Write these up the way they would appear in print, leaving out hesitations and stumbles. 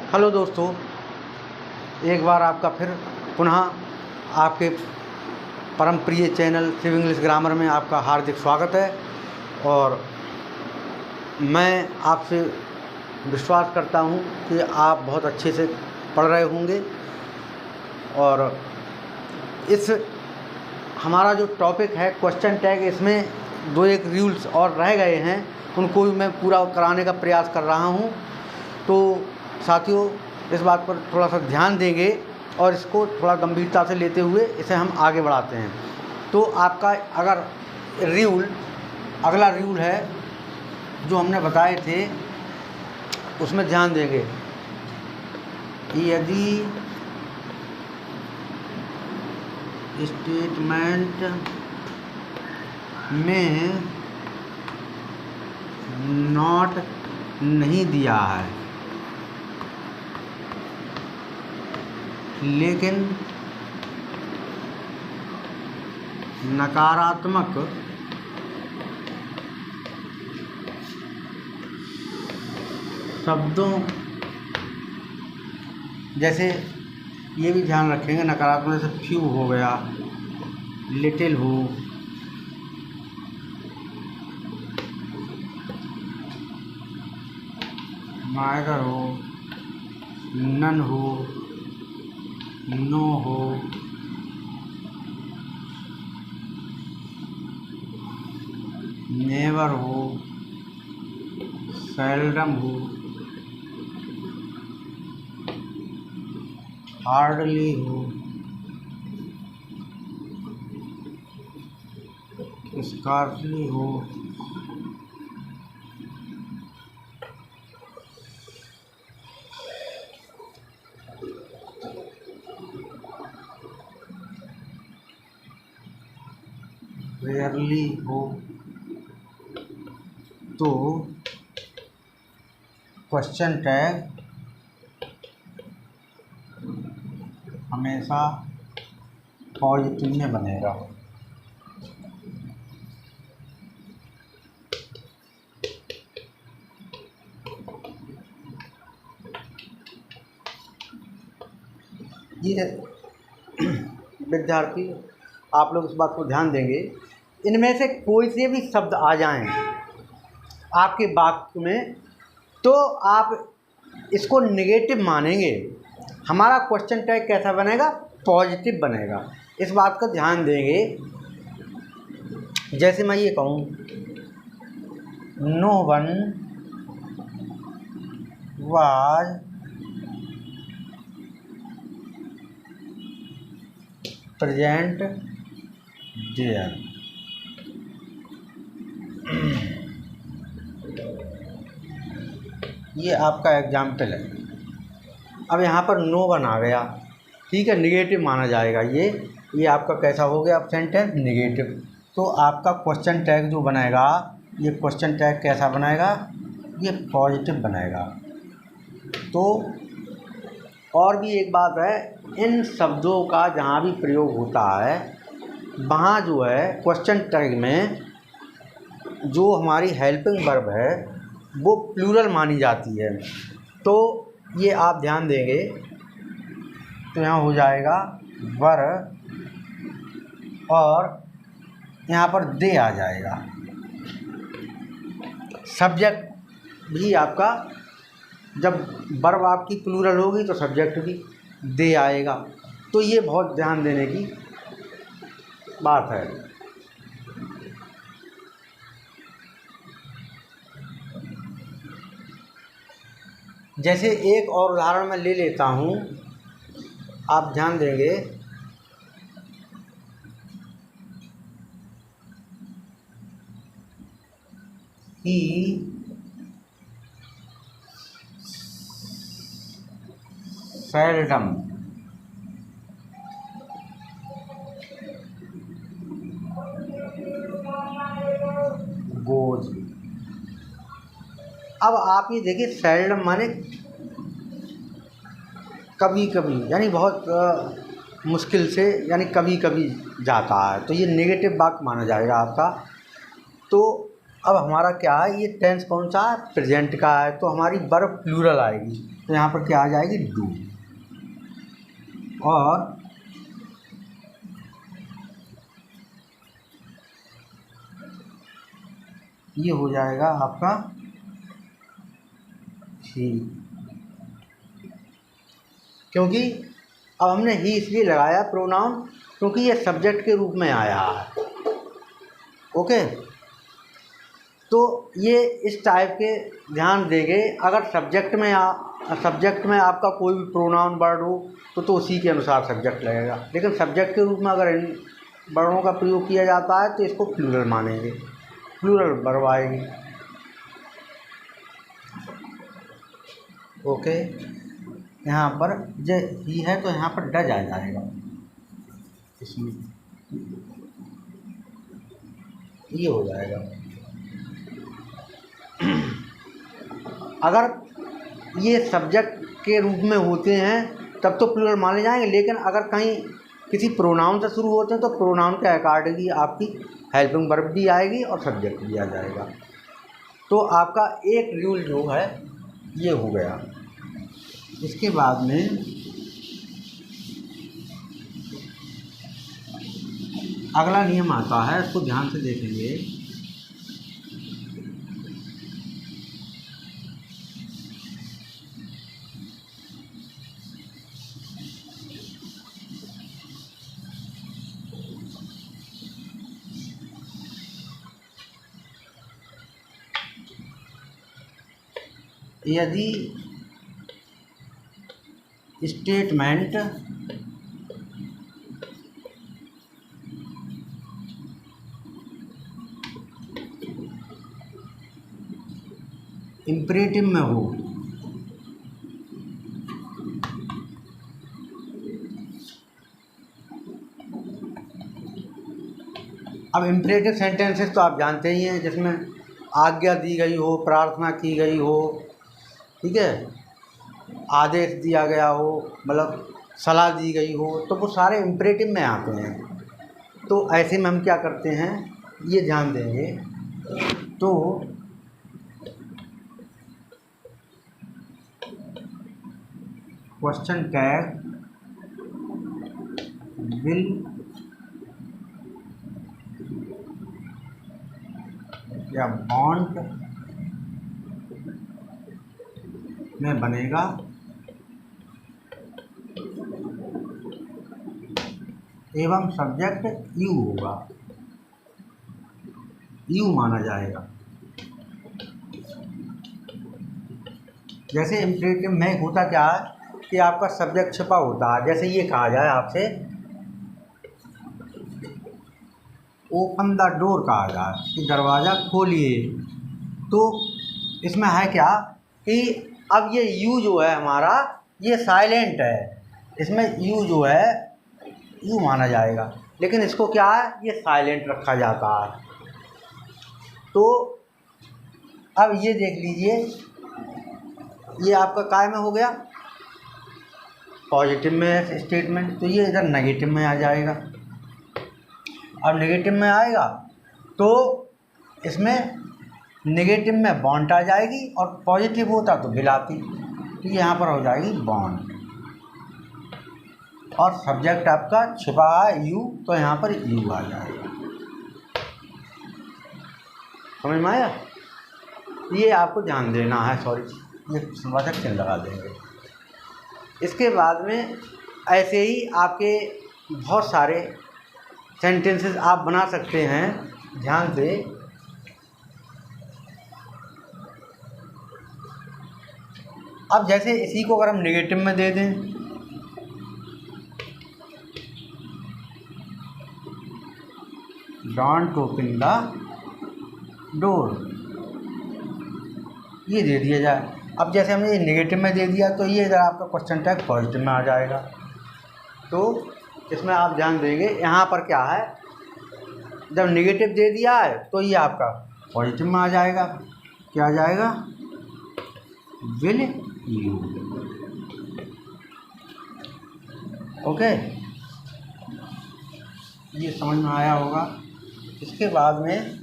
Hello दोस्तों, एक बार आपका फिर पुनः आपके परम प्रिय चैनल शिव इंग्लिश ग्रामर में आपका हार्दिक स्वागत है। और मैं आपसे विश्वास करता हूँ कि आप बहुत अच्छे से पढ़ रहे होंगे। और इस हमारा जो टॉपिक है क्वेश्चन टैग, इसमें 2-1 रूल्स और रह गए हैं, उनको भी मैं पूरा कराने का प्रयास कर रहा हूँ। तो साथियों, इस बात पर थोड़ा सा ध्यान देंगे और इसको थोड़ा गंभीरता से लेते हुए इसे हम आगे बढ़ाते हैं। तो आपका अगर अगला रूल है जो हमने बताए थे, उसमें ध्यान देंगे। यदि स्टेटमेंट में नॉट नहीं दिया है लेकिन नकारात्मक शब्दों, जैसे ये भी ध्यान रखेंगे, नकारात्मक जैसे फ्यू हो गया, लिटिल हो, नाइदर हो, नन हो, नो हो, नेवर हो, सेल्डम हो, हार्डली हो, स्कार्सली हो, रेयरली हो, तो क्वेश्चन टैग हमेशा पॉजिटिव में बनेगा। ये विद्यार्थी, आप लोग इस बात को ध्यान देंगे, इनमें से कोई से भी शब्द आ जाएं आपके वाक्य में तो आप इसको नेगेटिव मानेंगे। हमारा क्वेश्चन टैग कैसा बनेगा? पॉजिटिव बनेगा। इस बात का ध्यान देंगे। जैसे मैं ये कहूँ, no one was present there, ये आपका एग्जाम्पल है। अब यहाँ पर नो वन आ गया, ठीक है, निगेटिव माना जाएगा। ये आपका कैसा हो गया? अब सेंटेंस निगेटिव। तो आपका क्वेश्चन टैग जो बनाएगा, ये क्वेश्चन टैग कैसा बनाएगा? ये पॉजिटिव बनाएगा। तो और भी एक बात है, इन शब्दों का जहाँ भी प्रयोग होता है, वहाँ जो है क्वेश्चन टैग में जो हमारी हेल्पिंग वर्ब है वो प्लूरल मानी जाती है। तो ये आप ध्यान देंगे। तो यहाँ हो जाएगा वर और यहाँ पर दे आ जाएगा। सब्जेक्ट भी आपका, जब वर्ब आपकी प्लूरल होगी तो सब्जेक्ट भी दे आएगा। तो ये बहुत ध्यान देने की बात है। जैसे एक और उदाहरण मैं ले लेता हूँ, आप ध्यान देंगे। ही सेल्डम गोज। अब आप ये देखिए, सेल्डम माने कभी कभी, यानी बहुत मुश्किल से, यानी कभी कभी जाता है। तो ये नेगेटिव वाक्य माना जाएगा आपका। तो अब हमारा क्या है, ये टेंस कौन सा है, प्रेजेंट का है, तो हमारी वर्ब प्लूरल आएगी। तो यहाँ पर क्या आ जाएगी, डू। और ये हो जाएगा आपका ही, क्योंकि अब हमने ही इसलिए लगाया प्रोनाउन क्योंकि ये सब्जेक्ट के रूप में आया है। ओके, तो ये इस टाइप के ध्यान देंगे। अगर सब्जेक्ट में आपका कोई भी प्रोनाउन वर्ड हो तो उसी के अनुसार सब्जेक्ट लगेगा, लेकिन सब्जेक्ट के रूप में अगर इन वर्डों का प्रयोग किया जाता है तो इसको प्लूरल मानेंगे, प्लूरल वर्ब आएगी। ओके, यहाँ पर जो ही है तो यहाँ पर डज आ जाएगा, इसमें ये हो जाएगा। अगर ये सब्जेक्ट के रूप में होते हैं तब तो प्लूरल माने जाएंगे, लेकिन अगर कहीं किसी प्रोनाउन से शुरू होते हैं तो प्रोनाउन के अकॉर्डिंग ही आपकी हेल्पिंग वर्ब भी आएगी और सब्जेक्ट भी आ जाएगा। तो आपका एक रूल जो है ये हो गया। इसके बाद में अगला नियम आता है, इसको ध्यान से देखेंगे। यदि स्टेटमेंट इम्परेटिव में हो अब इम्परेटिव सेंटेंसेस तो आप जानते ही हैं, जिसमें आज्ञा दी गई हो, प्रार्थना की गई हो, ठीक है, आदेश दिया गया हो, मतलब सलाह दी गई हो, तो वो सारे इम्परेटिव में आते हैं। तो ऐसे में हम क्या करते हैं ये ध्यान देंगे। तो क्वेश्चन टैग विल या वांट में बनेगा एवं सब्जेक्ट यू होगा, यू माना जाएगा। जैसे इम्परेटिव में होता क्या है कि आपका सब्जेक्ट छिपा होता है। जैसे ये कहा जाए आपसे ओपन द डोर कहा जाए कि दरवाज़ा खोलिए, तो इसमें है क्या कि अब ये यू जो है हमारा ये साइलेंट है, इसमें यू जो है यू माना जाएगा, लेकिन इसको क्या है ये साइलेंट रखा जाता है। तो अब ये देख लीजिए, ये आपका काय में हो गया, पॉजिटिव में है स्टेटमेंट, तो ये इधर नेगेटिव में आ जाएगा। अब नेगेटिव में आएगा तो इसमें नेगेटिव में बॉन्ड आ जाएगी, और पॉजिटिव होता तो विल आती, तो यहाँ पर हो जाएगी बॉन्ड। और सब्जेक्ट आपका छिपा है यू, तो यहाँ पर यू आ जाएगा। समझ में आया? ये आपको ध्यान देना है। सॉरी, ये संवादक चिन्ह लगा देंगे। इसके बाद में ऐसे ही आपके बहुत सारे सेंटेंसेस आप बना सकते हैं, ध्यान से। अब जैसे इसी को अगर हम नेगेटिव में दे दें, डोंट ओपन द डोर, ये दे दिया जाए। अब जैसे हमने ये नेगेटिव में दे दिया तो ये इधर आपका क्वेश्चन टैग पॉजिटिव में आ जाएगा। तो इसमें आप ध्यान देंगे, यहाँ पर क्या है, जब नेगेटिव दे दिया है तो ये आपका पॉजिटिव में आ जाएगा। क्या आ जाएगा? Will you. ओके, ये समझ में आया होगा। इसके बाद में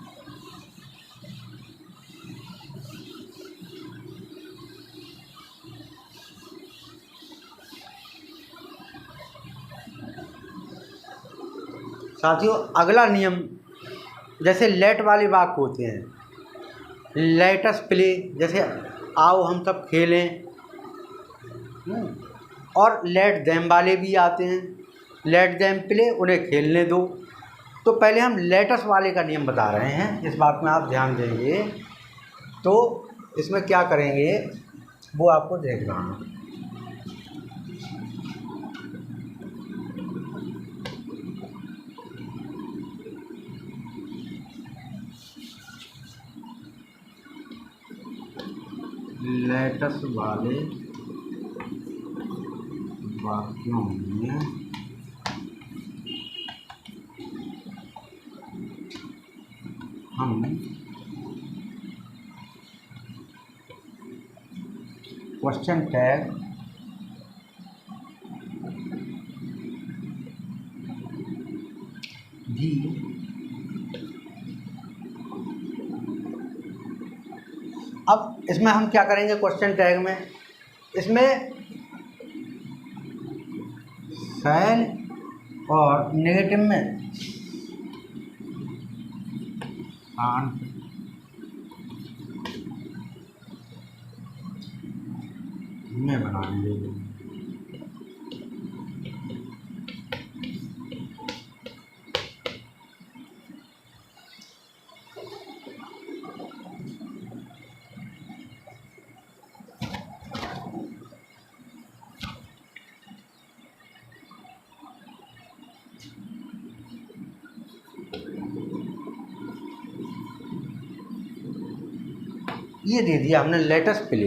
साथियों अगला नियम, जैसे लेट वाले वाक्य होते हैं, लेटस प्ले, जैसे आओ हम सब खेलें, और लेट देम वाले भी आते हैं, लेट देम प्ले, उन्हें खेलने दो। तो पहले हम लेटस वाले का नियम बता रहे हैं, इस बात में आप ध्यान देंगे तो इसमें क्या करेंगे वो आपको देखना है। लेटस वाले वाक्यों में हम क्वेश्चन टैग भी अब इसमें हम क्या करेंगे, क्वेश्चन टैग में इसमें शैल और नेगेटिव में बनाएंगे। ये दे दिया हमने लेटस प्ले,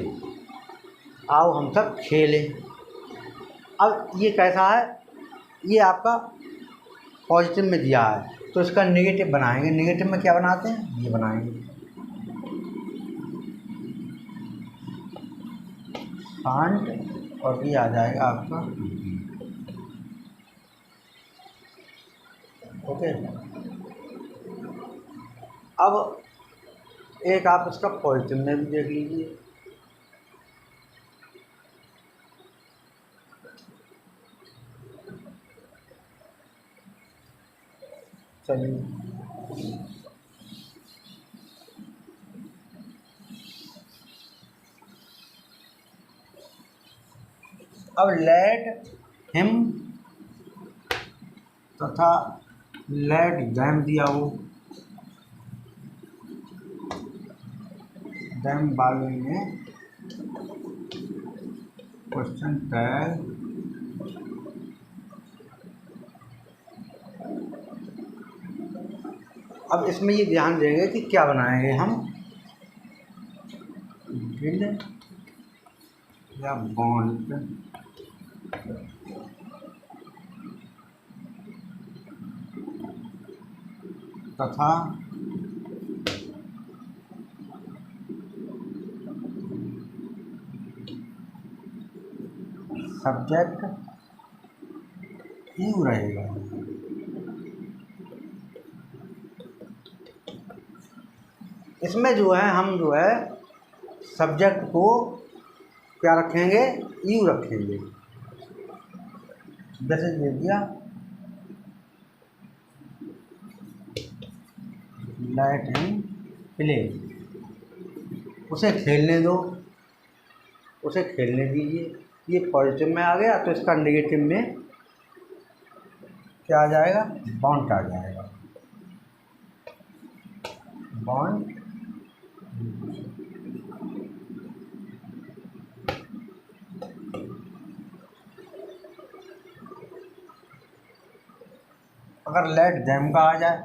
आओ हम सब खेलें। अब ये कैसा है, ये आपका पॉजिटिव में दिया है तो इसका नेगेटिव बनाएंगे। नेगेटिव में क्या बनाते हैं, ये बनाएंगे शांत, और ये आ जाएगा आपका ओके। अब एक आप इसका पॉजिटिव में भी देख लीजिए, चलिए अब लेट हिम तथा लेट देम दिया हो, देम वाले में क्वेश्चन टैग अब इसमें ये ध्यान देंगे कि क्या बनाएंगे हम, बिल या बॉन्ड तथा सब्जेक्ट यू रहेगा। इसमें जो है हम जो है सब्जेक्ट को क्या रखेंगे, यू रखेंगे। जैसे दे दिया लेट हिम प्ले, उसे खेलने दो, उसे खेलने दीजिए। ये पॉजिटिव में आ गया तो इसका नेगेटिव में क्या आ जाएगा, बॉन्ड आ जाएगा, बॉन्ड। अगर लेट देम का आ जाए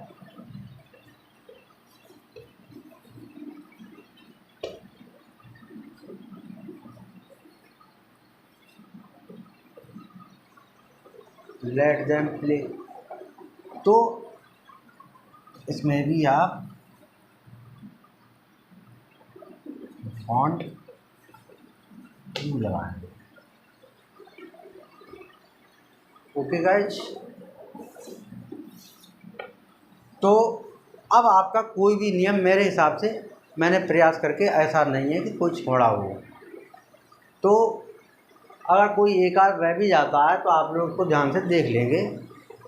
लेट देम प्ले, तो इसमें भी आप फॉन्ट यू लगाएंगे। ओके गाइज, तो अब आपका कोई भी नियम मेरे हिसाब से मैंने प्रयास करके ऐसा नहीं है कि कोई छोड़ा हो, तो अगर कोई एक आध रह भी जाता है तो आप लोग उसको ध्यान से देख लेंगे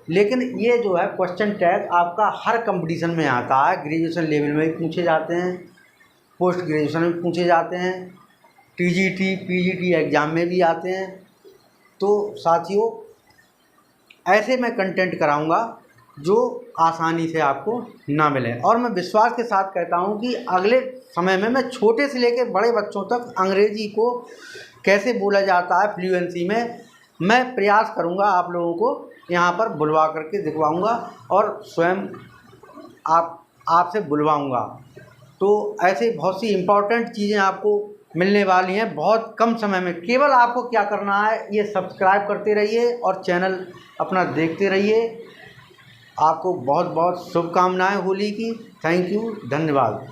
लेकिन ये जो है क्वेश्चन टैग आपका हर कंपटीशन में आता है। ग्रेजुएशन लेवल में भी पूछे जाते हैं, पोस्ट ग्रेजुएशन में पूछे जाते हैं, टीजीटी पीजीटी एग्ज़ाम में भी आते हैं। तो साथियों, ऐसे मैं कंटेंट कराऊंगा जो आसानी से आपको ना मिले। और मैं विश्वास के साथ कहता हूं कि अगले समय में मैं छोटे से लेकर बड़े बच्चों तक अंग्रेजी को कैसे बोला जाता है फ्लुएंसी में, मैं प्रयास करूंगा आप लोगों को यहाँ पर बुलवा करके दिखवाऊंगा और स्वयं आपसे बुलवाऊंगा। तो ऐसे बहुत सी इम्पोर्टेंट चीज़ें आपको मिलने वाली हैं बहुत कम समय में। केवल आपको क्या करना है, ये सब्सक्राइब करते रहिए और चैनल अपना देखते रहिए। आपको बहुत बहुत शुभकामनाएं होली की। थैंक यू, धन्यवाद।